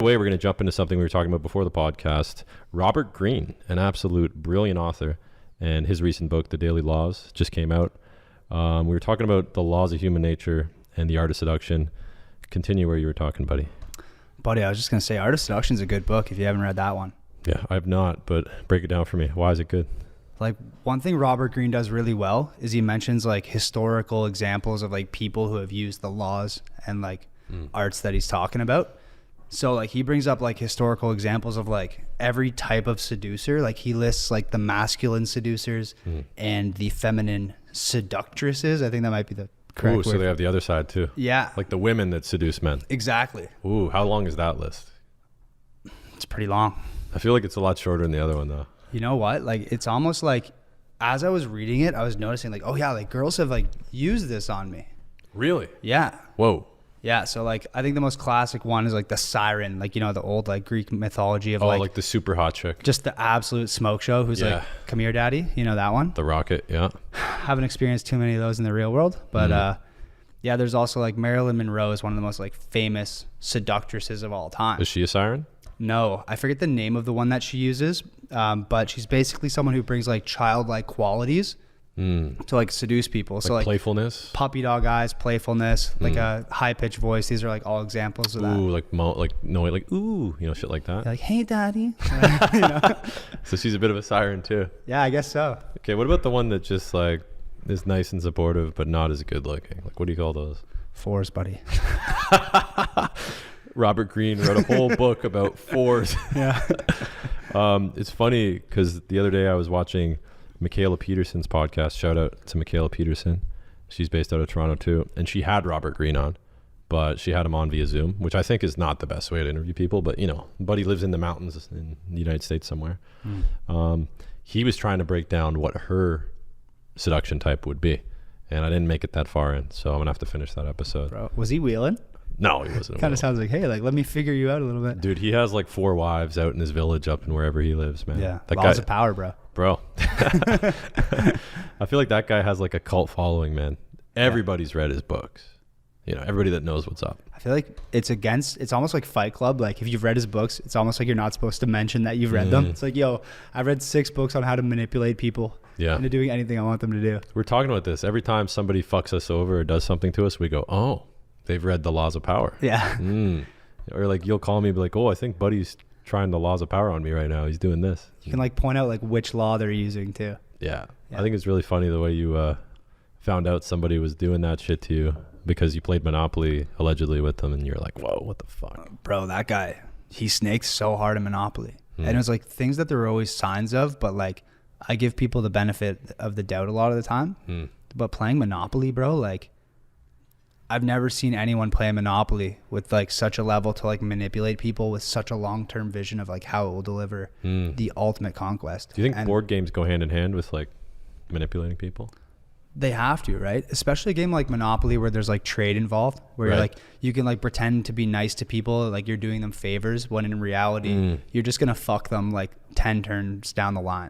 way, we're going to jump into something we were talking about before the podcast. Robert Greene, an absolute brilliant author, and his recent book, The Daily Laws, just came out. We were talking about the laws of human nature and the art of seduction. Continue where you were talking, buddy. Buddy, I was just going to say, Art of Seduction is a good book if you haven't read that one. Yeah, I have not, but break it down for me. Why is it good? Like, one thing Robert Greene does really well is he mentions like historical examples of like people who have used the laws and like arts that he's talking about. So like he brings up like historical examples of like every type of seducer. Like he lists like the masculine seducers and the feminine seductresses. I think that might be the correct word. So they have the other side too. Yeah. Like the women that seduce men. Exactly. Ooh, how long is that list? It's pretty long. I feel like it's a lot shorter than the other one though. You know what? Like, it's almost like as I was reading it, I was noticing like, oh yeah, like girls have like used this on me. Really? Yeah. Whoa. Yeah. So like, I think the most classic one is like the siren, like, you know, the old like Greek mythology of like the super hot chick. just the absolute smoke show who's like, come here, daddy. You know that one? The rocket. Yeah. Haven't experienced too many of those in the real world, but yeah, there's also like Marilyn Monroe is one of the most like famous seductresses of all time. Is she a siren? No, I forget the name of the one that she uses, but she's basically someone who brings like childlike qualities to like seduce people. Like so like playfulness, puppy dog eyes, playfulness, like a high pitched voice. These are like all examples of that. Ooh, like ooh, you know, shit like that. You're like, hey, daddy. You know? So she's a bit of a siren too. Yeah, I guess so. Okay, what about the one that just like is nice and supportive but not as good looking? Like, what do you call those? Fours, buddy. Robert Greene wrote a whole book about fours. Yeah. It's funny because the other day I was watching Michaela Peterson's podcast. Shout out to Michaela Peterson. She's based out of Toronto too. And she had Robert Greene on, but she had him on via Zoom, which I think is not the best way to interview people. But, you know, buddy lives in the mountains in the United States somewhere. He was trying to break down what her seduction type would be. And I didn't make it that far in. So I'm going to have to finish that episode. Bro, was he wheeling? No, he wasn't. Kind of sounds like, hey, like, let me figure you out a little bit. Dude, he has like 4 wives out in his village up in wherever he lives, man. Yeah, that laws guy, of power, bro. I feel like that guy has like a cult following, man. Everybody's read his books. You know, everybody that knows what's up. I feel like it's almost like Fight Club. Like if you've read his books, it's almost like you're not supposed to mention that you've read them. It's like, yo, I've read 6 books on how to manipulate people into doing anything I want them to do. We're talking about this. Every time somebody fucks us over or does something to us, we go, oh, they've read the laws of power. Yeah. Or like you'll call me and be like, oh, I think buddy's trying the laws of power on me right now. He's doing this. You can like point out like which law they're using too. Yeah. I think it's really funny the way you found out somebody was doing that shit to you because you played Monopoly allegedly with them and you're like, whoa, what the fuck? Bro, that guy, he snakes so hard in Monopoly. And it was like things that there were always signs of, but like I give people the benefit of the doubt a lot of the time. But playing Monopoly, bro, like I've never seen anyone play a Monopoly with like such a level to like manipulate people with such a long-term vision of like how it will deliver the ultimate conquest. Do you think board games go hand in hand with like manipulating people? They have to, right? Especially a game like Monopoly where there's like trade involved, where you're like, you can like pretend to be nice to people, like you're doing them favors, when in reality, you're just going to fuck them like 10 turns down the line.